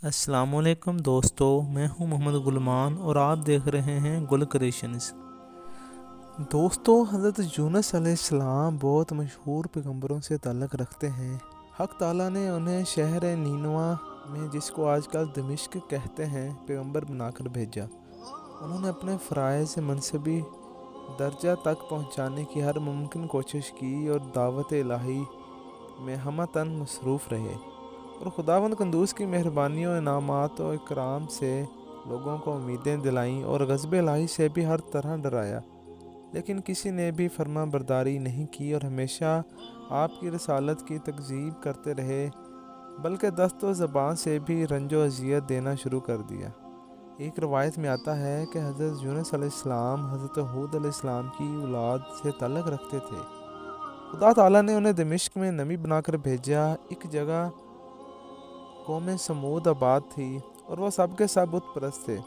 السلام علیکم دوستو، میں ہوں محمد غلمان اور آپ دیکھ رہے ہیں گل کریشنز۔ دوستو، حضرت یونس علیہ السلام بہت مشہور پیغمبروں سے تعلق رکھتے ہیں۔ حق تعالیٰ نے انہیں شہر نینوا میں، جس کو آج کل دمشق کہتے ہیں، پیغمبر بنا کر بھیجا۔ انہوں نے اپنے فرائض منصبی درجہ تک پہنچانے کی ہر ممکن کوشش کی اور دعوت الہی میں ہمہ تن مصروف رہے، اور خداوند قدوس کی مہربانی و انعامات و اکرام سے لوگوں کو امیدیں دلائیں اور غضب الہی سے بھی ہر طرح ڈرایا، لیکن کسی نے بھی فرما برداری نہیں کی اور ہمیشہ آپ کی رسالت کی تکذیب کرتے رہے، بلکہ دست و زبان سے بھی رنج و اذیت دینا شروع کر دیا۔ ایک روایت میں آتا ہے کہ حضرت یونس علیہ السلام حضرت ہود علیہ السلام کی اولاد سے تعلق رکھتے تھے۔ خدا تعالیٰ نے انہیں دمشق میں نبی بنا کر بھیجا۔ ایک جگہ قوم سمود آباد تھی اور وہ سب کے سب بت پرست تھے۔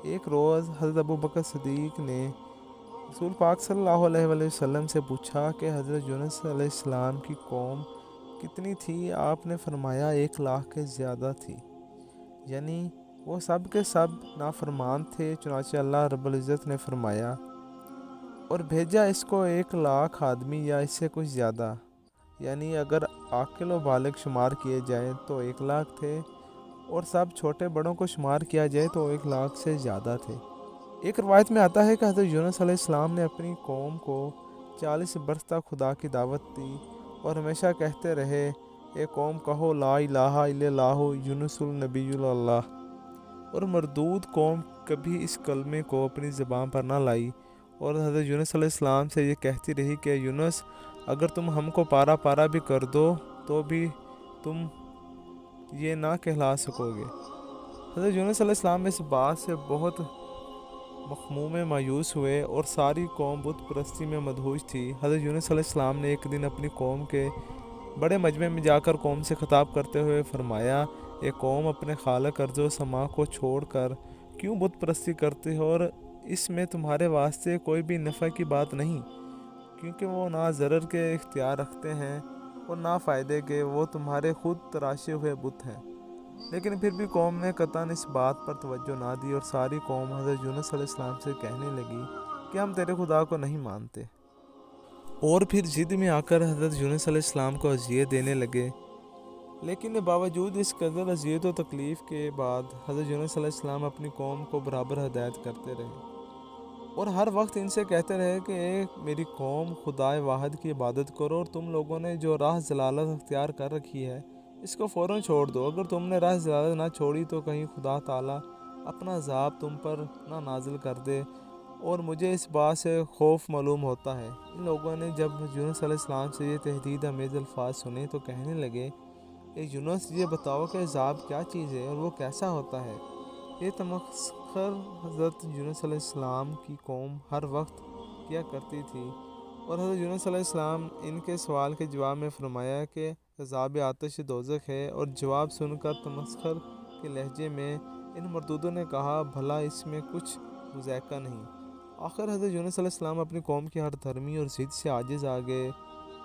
ایک روز حضرت ابوبکر صدیق نے رسول پاک صلی اللہ علیہ وآلہ وسلم سے پوچھا کہ حضرت یونس علیہ السلام کی قوم کتنی تھی؟ آپ نے فرمایا 1,00,000 کے زیادہ تھی، یعنی وہ سب کے سب نافرمان تھے۔ چنانچہ اللہ رب العزت نے فرمایا اور بھیجا اس کو 1,00,000 آدمی یا اس سے کچھ زیادہ، یعنی اگر عاقل و بالغ شمار کیے جائیں تو 1,00,000 تھے، اور سب چھوٹے بڑوں کو شمار کیا جائے تو 1,00,000 سے زیادہ تھے۔ ایک روایت میں آتا ہے کہ حضرت یونس علیہ السلام نے اپنی قوم کو 40 برس تک خدا کی دعوت دی اور ہمیشہ کہتے رہے، اے قوم کہو لا الہ الا اللہ یونس النبی اللہ، اور مردود قوم کبھی اس کلمے کو اپنی زبان پر نہ لائی، اور حضرت یونس علیہ السلام سے یہ کہتی رہی کہ یونس، اگر تم ہم کو پارا پارا بھی کر دو تو بھی تم یہ نہ کہلا سکو گے۔ حضرت یونس علیہ السلام اس بات سے بہت مخموم مایوس ہوئے اور ساری قوم بت پرستی میں مدہوش تھی۔ حضرت یونس علیہ السلام نے ایک دن اپنی قوم کے بڑے مجمع میں جا کر قوم سے خطاب کرتے ہوئے فرمایا، اے قوم، اپنے خالق ارض و سما کو چھوڑ کر کیوں بت پرستی کرتے ہو؟ اور اس میں تمہارے واسطے کوئی بھی نفع کی بات نہیں، کیونکہ وہ نہ ضرر کے اختیار رکھتے ہیں اور نہ فائدے کے، وہ تمہارے خود تراشے ہوئے بت ہیں۔ لیکن پھر بھی قوم نے قطعاً اس بات پر توجہ نہ دی، اور ساری قوم حضرت یونس علیہ السلام سے کہنے لگی کہ ہم تیرے خدا کو نہیں مانتے، اور پھر ضد میں آ کر حضرت یونس علیہ السلام کو اذیت دینے لگے۔ لیکن باوجود اس قدر اذیت و تکلیف کے بعد حضرت یونس علیہ السلام اپنی قوم کو برابر ہدایت کرتے رہے، اور ہر وقت ان سے کہتے رہے کہ اے میری قوم، خدائے واحد کی عبادت کرو، اور تم لوگوں نے جو راہ ضلالت اختیار کر رکھی ہے اس کو فوراً چھوڑ دو۔ اگر تم نے راہ ضلالت نہ چھوڑی تو کہیں خدا تعالیٰ اپنا عذاب تم پر نہ نازل کر دے، اور مجھے اس بات سے خوف معلوم ہوتا ہے۔ ان لوگوں نے جب یونس علیہ السلام سے یہ تہدید آمیز الفاظ سنے تو کہنے لگے، اے یونس، یہ بتاؤ کہ عذاب کیا چیز ہے اور وہ کیسا ہوتا ہے؟ یہ تمسخر حضرت یونس علیہ السلام کی قوم ہر وقت کیا کرتی تھی، اور حضرت یونس علیہ السلام ان کے سوال کے جواب میں فرمایا کہ عذاب آتش دوزخ ہے، اور جواب سن کر تمسخر کے لہجے میں ان مردودوں نے کہا، بھلا اس میں کچھ مضحکہ نہیں؟ آخر حضرت یونس علیہ السلام اپنی قوم کی ہر دھرمی اور ضد سے عاجز آ گئے۔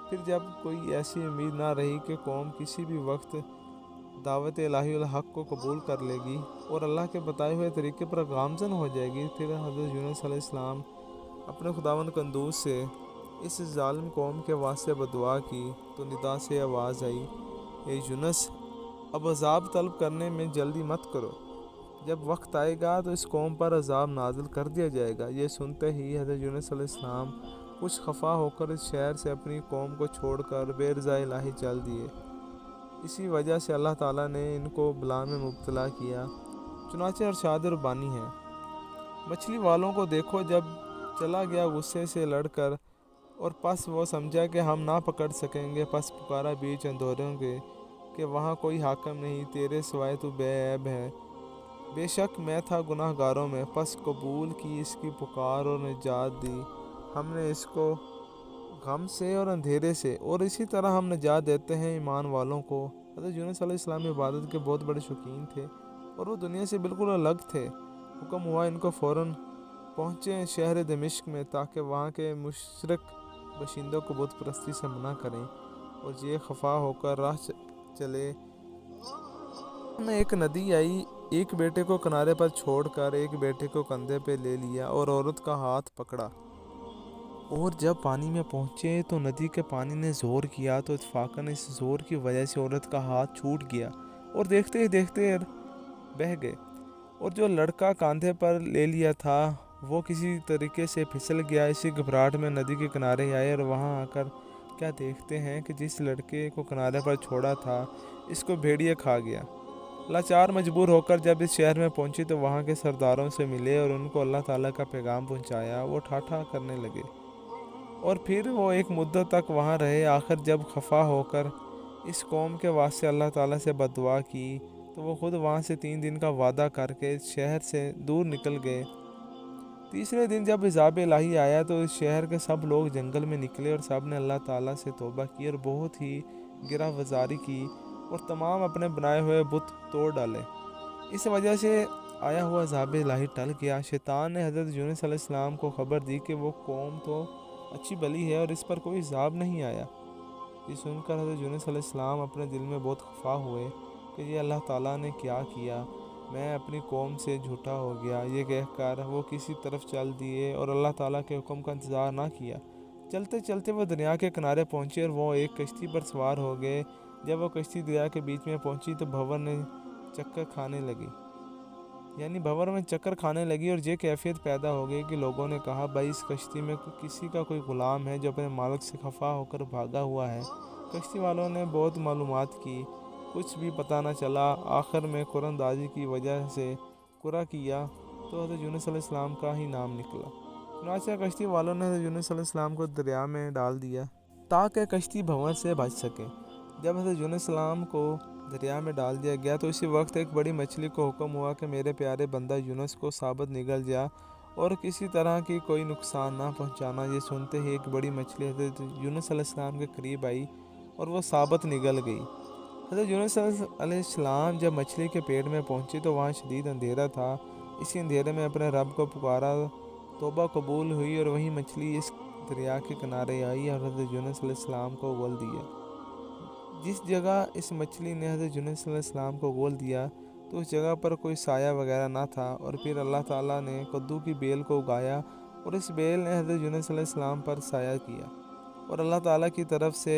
پھر جب کوئی ایسی امید نہ رہی کہ قوم کسی بھی وقت دعوت الہی الحق کو قبول کر لے گی اور اللہ کے بتائے ہوئے طریقے پر گامزن ہو جائے گی، پھر حضرت یونس علیہ السلام اپنے خداوند قدوس سے اس ظالم قوم کے واسطے بدعا کی تو ندا سے آواز آئی، اے یونس، اب عذاب طلب کرنے میں جلدی مت کرو، جب وقت آئے گا تو اس قوم پر عذاب نازل کر دیا جائے گا۔ یہ سنتے ہی حضرت یونس علیہ السلام کچھ خفا ہو کر اس شہر سے اپنی قوم کو چھوڑ کر بے رضا الہی چل دیے۔ اسی وجہ سے اللہ تعالیٰ نے ان کو بلا میں مبتلا کیا۔ چنانچہ ارشاد ربانی ہے، مچھلی والوں کو دیکھو، جب چلا گیا غصے سے لڑ کر، اور پس وہ سمجھا کہ ہم نہ پکڑ سکیں گے، پس پکارا بیچ اندھیروں کے کہ وہاں کوئی حاکم نہیں، تیرے سوائے تو بے عیب ہے۔ بے شک میں تھا گناہ گاروں میں، پس قبول کی اس کی پکار اور نجات دی۔ ہم نے اس کو غم سے اور اندھیرے سے، اور اسی طرح ہم نجات دیتے ہیں ایمان والوں کو۔ حضرت یونس علیہ السلام عبادت کے بہت بڑے شوقین تھے، اور وہ دنیا سے بالکل الگ تھے۔ حکم ہوا ان کو فوراً پہنچیں شہر دمشق میں، تاکہ وہاں کے مشرک باشندوں کو بت پرستی سے منع کریں، اور یہ خفا ہو کر راہ چلے میں ایک ندی آئی، ایک بیٹے کو کنارے پر چھوڑ کر ایک بیٹے کو کندھے پہ لے لیا اور عورت کا ہاتھ پکڑا، اور جب پانی میں پہنچے تو ندی کے پانی نے زور کیا تو اتفاقاً اس زور کی وجہ سے عورت کا ہاتھ چھوٹ گیا اور دیکھتے ہی دیکھتے بہہ گئے، اور جو لڑکا کاندھے پر لے لیا تھا وہ کسی طریقے سے پھسل گیا۔ اسی گھبراہٹ میں ندی کے کنارے آئے اور وہاں آ کر کیا دیکھتے ہیں کہ جس لڑکے کو کنارے پر چھوڑا تھا اس کو بھیڑیا کھا گیا۔ لاچار مجبور ہو کر جب اس شہر میں پہنچی تو وہاں کے سرداروں سے ملے اور ان کو اللہ تعالیٰ کا پیغام پہنچایا۔ وہ ٹھاٹھا کرنے لگے اور پھر وہ ایک مدت تک وہاں رہے۔ آخر جب خفا ہو کر اس قوم کے واسطے اللہ تعالیٰ سے بددعا کی تو وہ خود وہاں سے 3 دن کا وعدہ کر کے اس شہر سے دور نکل گئے۔ تیسرے دن جب عذاب الہی آیا تو اس شہر کے سب لوگ جنگل میں نکلے اور سب نے اللہ تعالیٰ سے توبہ کی اور بہت ہی گرہ وزاری کی اور تمام اپنے بنائے ہوئے بت توڑ ڈالے۔ اس وجہ سے آیا ہوا عذاب الہی ٹل گیا۔ شیطان نے حضرت یونس علیہ السلام کو خبر دی کہ وہ قوم تو اچھی بلی ہے اور اس پر کوئی عذاب نہیں آیا۔ یہ سن کر حضرت یونس علیہ السلام اپنے دل میں بہت خفا ہوئے کہ یہ اللہ تعالیٰ نے کیا کیا، میں اپنی قوم سے جھوٹا ہو گیا۔ یہ کہہ کر وہ کسی طرف چل دیے اور اللہ تعالیٰ کے حکم کا انتظار نہ کیا۔ چلتے چلتے وہ دریا کے کنارے پہنچے اور وہ ایک کشتی پر سوار ہو گئے۔ جب وہ کشتی دریا کے بیچ میں پہنچی تو بھنور میں چکر کھانے لگی اور یہ کیفیت پیدا ہو گئی کہ لوگوں نے کہا بھائی اس کشتی میں کسی کا کوئی غلام ہے جو اپنے مالک سے خفا ہو کر بھاگا ہوا ہے۔ کشتی والوں نے بہت معلومات کی، کچھ بھی پتہ نہ چلا۔ آخر میں قرآن اندازی کی وجہ سے قرا کیا تو حضرت یونس علیہ السلام کا ہی نام نکلا۔ چنانچہ کشتی والوں نے حضرت یونس علیہ السلام کو دریا میں ڈال دیا تاکہ کشتی بھنور سے بچ سکے۔ جب حضرت یونس علیہ السلام کو دریا میں ڈال دیا گیا تو اسی وقت ایک بڑی مچھلی کو حکم ہوا کہ میرے پیارے بندہ یونس کو ثابت نگل جا اور کسی طرح کی کوئی نقصان نہ پہنچانا۔ یہ سنتے ہی ایک بڑی مچھلی حضرت یونس علیہ السلام کے قریب آئی اور وہ ثابت نگل گئی۔ حضرت یونس علیہ السلام جب مچھلی کے پیٹ میں پہنچے تو وہاں شدید اندھیرا تھا۔ اسی اندھیرے میں اپنے رب کو پکارا، توبہ قبول ہوئی اور وہی مچھلی اس دریا کے کنارے آئی اور حضرت یونس علیہ السلام کو گول دیا۔ جس جگہ اس مچھلی نے حضرت یونس علیہ السلام کو گول دیا تو اس جگہ پر کوئی سایہ وغیرہ نہ تھا، اور پھر اللہ تعالیٰ نے کدو کی بیل کو اگایا اور اس بیل نے حضرت یونس علیہ السلام پر سایہ کیا، اور اللہ تعالیٰ کی طرف سے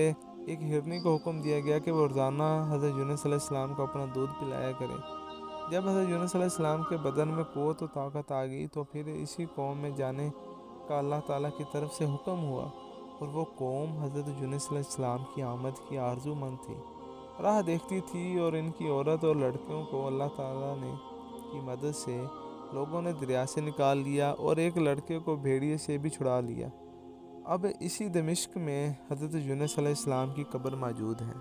ایک ہرنی کو حکم دیا گیا کہ وہ روزانہ حضرت یونس علیہ السلام کو اپنا دودھ پلایا کرے۔ جب حضرت یونس علیہ السلام کے بدن میں قوت و طاقت آ گئی تو پھر اسی قوم میں جانے کا اللہ تعالیٰ کی طرف سے حکم ہوا، اور وہ قوم حضرت یونس علیہ السلام کی آمد کی آرزو مند تھی، راہ دیکھتی تھی، اور ان کی عورت اور لڑکیوں کو اللہ تعالیٰ نے کی مدد سے لوگوں نے دریا سے نکال لیا اور ایک لڑکے کو بھیڑیے سے بھی چھڑا لیا۔ اب اسی دمشق میں حضرت یونس علیہ السلام کی قبر موجود ہے۔